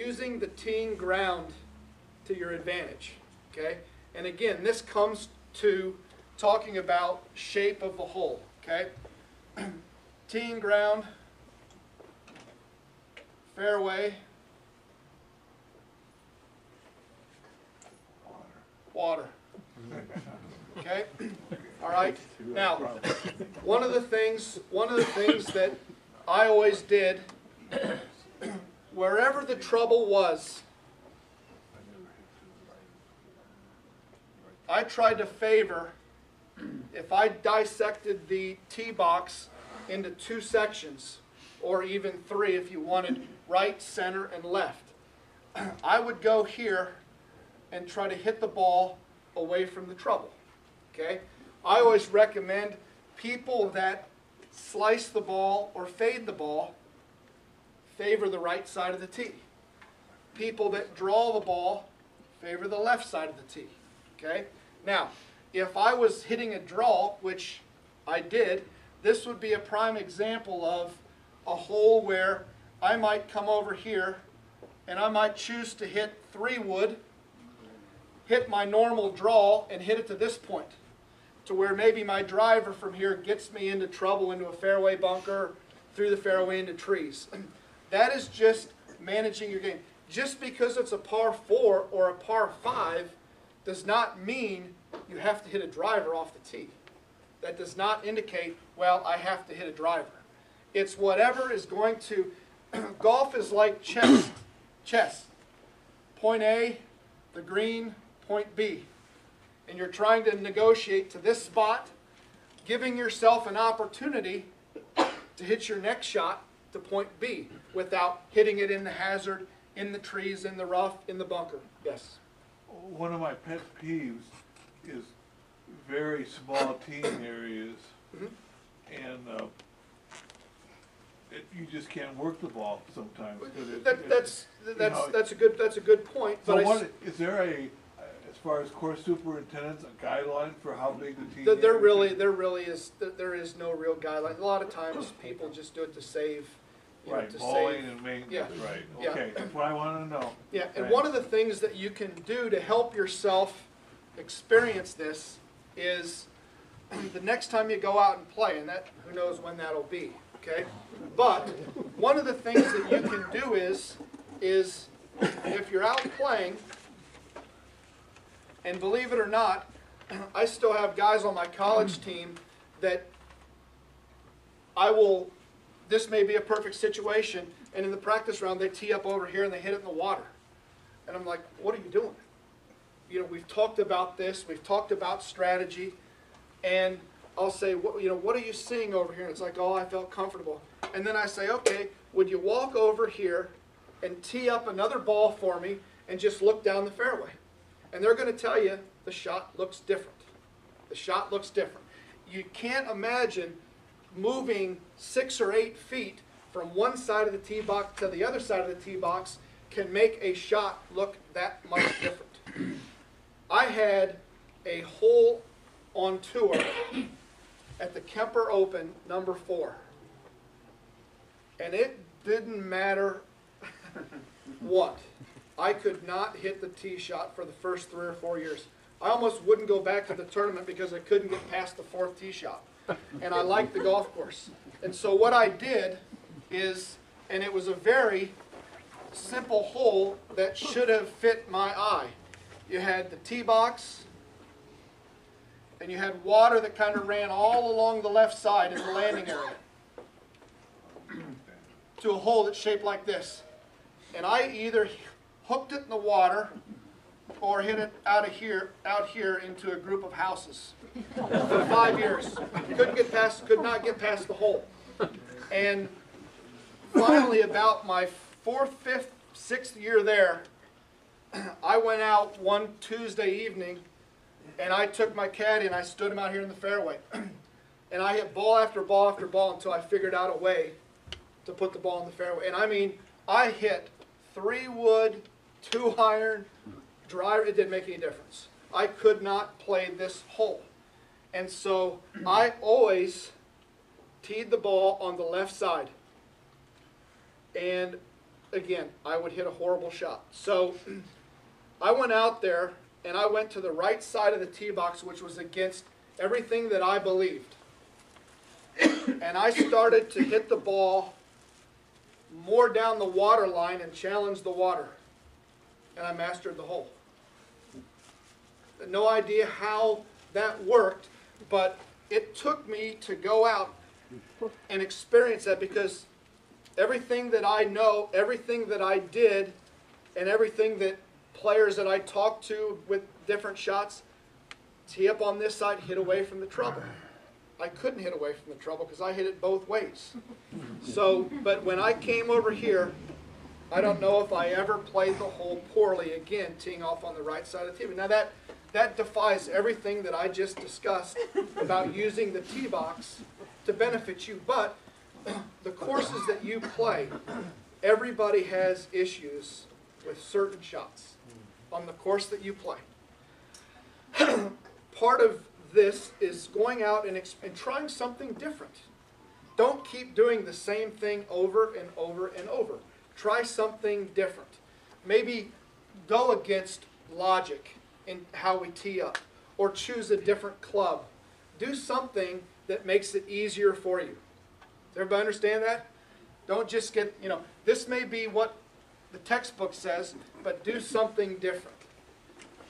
using the teeing ground to your advantage, okay? And again, this comes to talking about shape of the hole, okay? Teeing ground, fairway, water. Okay? All right. Now, one of the things that I always did, wherever the trouble was, I tried to favor, if I dissected the tee box into 2 sections, or even 3 if you wanted, right, center, and left, I would go here and try to hit the ball away from the trouble. Okay? I always recommend people that slice the ball or fade the ball favor the right side of the tee. People that draw the ball favor the left side of the tee. Okay? Now, if I was hitting a draw, which I did, this would be a prime example of a hole where I might come over here and I might choose to hit 3-wood, hit my normal draw, and hit it to this point, to where maybe my driver from here gets me into trouble, into a fairway bunker, through the fairway into trees. That is just managing your game. Just because it's a par 4 or a par 5 does not mean you have to hit a driver off the tee. That does not indicate, well, I have to hit a driver. It's whatever is going to, golf is like chess. Chess. Point A, the green, point B. And you're trying to negotiate to this spot, giving yourself an opportunity to hit your next shot to point B without hitting it in the hazard, in the trees, in the rough, in the bunker. Yes? One of my pet peeves is very small teeing areas, and you just can't work the ball sometimes. That's a good point. So but is there as far as course superintendents, a guideline for how big the team? There is no real guideline. A lot of times people just do it to save. Right, bowling and maintenance. Yeah. Right. Yeah. Okay, that's what I want to know. Yeah, and one of the things that you can do to help yourself experience this is the next time you go out and play, and that who knows when that'll be. Okay, but one of the things that you can do is if you're out playing, and believe it or not, I still have guys on my college team that this may be a perfect situation, and in the practice round they tee up over here and they hit it in the water. And I'm like, what are you doing? You know, we've talked about this, we've talked about strategy, and I'll say, what are you seeing over here? And it's like, oh, I felt comfortable. And then I say, okay, would you walk over here and tee up another ball for me and just look down the fairway? And they're going to tell you the shot looks different. The shot looks different. You can't imagine moving 6 or 8 feet from one side of the tee box to the other side of the tee box can make a shot look that much different. I had a hole on tour at the Kemper Open, number 4. And it didn't matter what. I could not hit the tee shot for the first 3 or 4 years. I almost wouldn't go back to the tournament because I couldn't get past the 4th tee shot. And I liked the golf course. And so what I did is, and it was a very simple hole that should have fit my eye. You had the tee box, and you had water that kind of ran all along the left side in the landing area to a hole that's shaped like this. And I either hooked it in the water or hit it out here into a group of houses for 5 years. Could not get past the hole. And finally, about my 4th, 5th, 6th year there, I went out one Tuesday evening and I took my caddy and I stood him out here in the fairway. And I hit ball after ball after ball until I figured out a way to put the ball in the fairway. And I mean, I hit 3-wood, 2-iron, driver. It didn't make any difference. I could not play this hole. And so I always teed the ball on the left side. And again, I would hit a horrible shot. So I went out there and I went to the right side of the tee box, which was against everything that I believed. And I started to hit the ball more down the water line and challenge the water. And I mastered the hole. No idea how that worked, but it took me to go out and experience that, because everything that I know, everything that I did, and everything that players that I talked to with different shots, tee up on this side, hit away from the trouble. I couldn't hit away from the trouble because I hit it both ways. So, but when I came over here, I don't know if I ever played the hole poorly again, teeing off on the right side of the tee. Now that defies everything that I just discussed about using the tee box to benefit you. But the courses that you play, everybody has issues with certain shots on the course that you play. Part of this is going out and trying something different. Don't keep doing the same thing over and over and over. Try something different. Maybe go against logic in how we tee up, or choose a different club. Do something that makes it easier for you. Does everybody understand that? Don't just get, this may be what the textbook says, but do something different.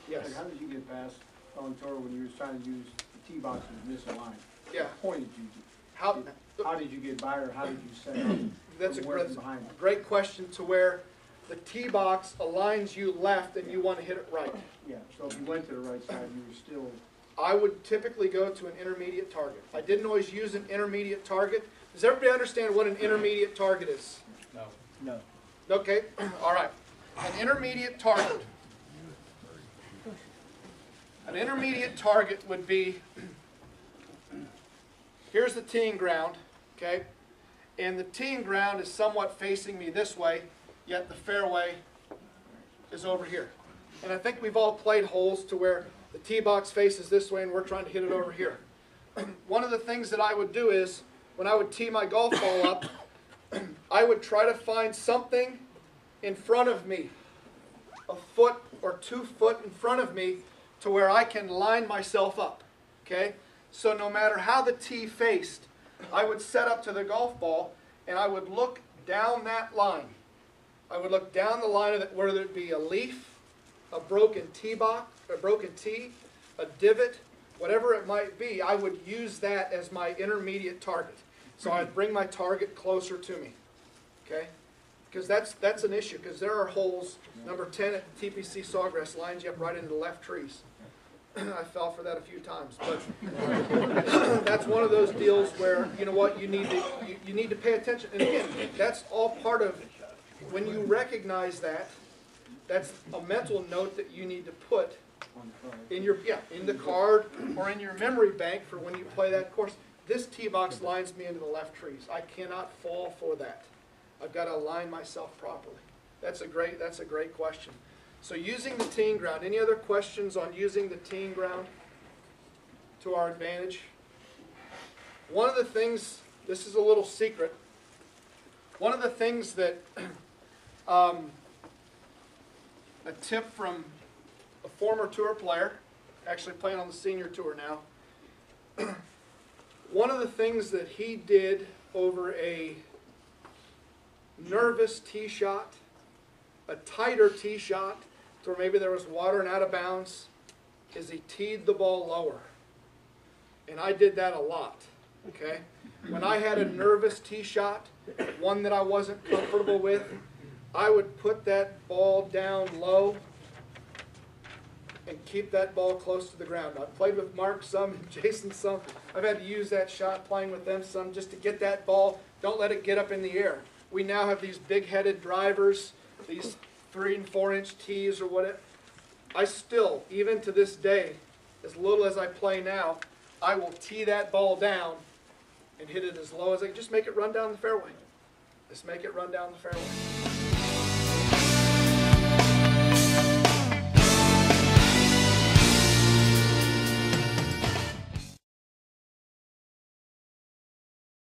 Yes? Like, how did you get past on tour when you were trying to use the tee box and misaligned? Yeah. What point did you How did you get by, or how did you set up? That's a working behind it? great question, to where the tee box aligns you left and you want to hit it right. Yeah, so if you went to the right side, you were still... I would typically go to an intermediate target. I didn't always use an intermediate target. Does everybody understand what an intermediate target is? No. Okay, all right. An intermediate target. An intermediate target would be, here's the teeing ground, okay? And the teeing ground is somewhat facing me this way, yet the fairway is over here. And I think we've all played holes to where the tee box faces this way and we're trying to hit it over here. One of the things that I would do is, when I would tee my golf ball up, I would try to find something in front of me, a foot or 2 foot in front of me, to where I can line myself up, okay? So no matter how the tee faced, I would set up to the golf ball and I would look down that line. I would look down the line of it, whether it be a leaf, a broken tee box, a broken tee, a divot, whatever it might be. I would use that as my intermediate target. So I'd bring my target closer to me, okay? Because that's an issue, because there are holes, number 10 at TPC Sawgrass lines you up right into the left trees. I fell for that a few times, but that's one of those deals where, you know what, you need to pay attention. And again, that's all part of, when you recognize that, that's a mental note that you need to put in your, in the card or in your memory bank for when you play that course. This tee box lines me into the left trees. I cannot fall for that. I've got to align myself properly. That's a great question. So using the teeing ground. Any other questions on using the teeing ground to our advantage? One of the things, this is a little secret, one of the things that, a tip from a former tour player, actually playing on the senior tour now, one of the things that he did over a nervous tee shot, a tighter tee shot, to where maybe there was water and out of bounds, is he teed the ball lower. And I did that a lot, okay? When I had a nervous tee shot, one that I wasn't comfortable with, I would put that ball down low and keep that ball close to the ground. I've played with Mark some and Jason some. I've had to use that shot playing with them some just to get that ball, don't let it get up in the air. We now have these big-headed drivers, these 3 and 4 inch tees or whatever. I still, even to this day, as little as I play now, I will tee that ball down and hit it as low as I can. Just make it run down the fairway. Just make it run down the fairway.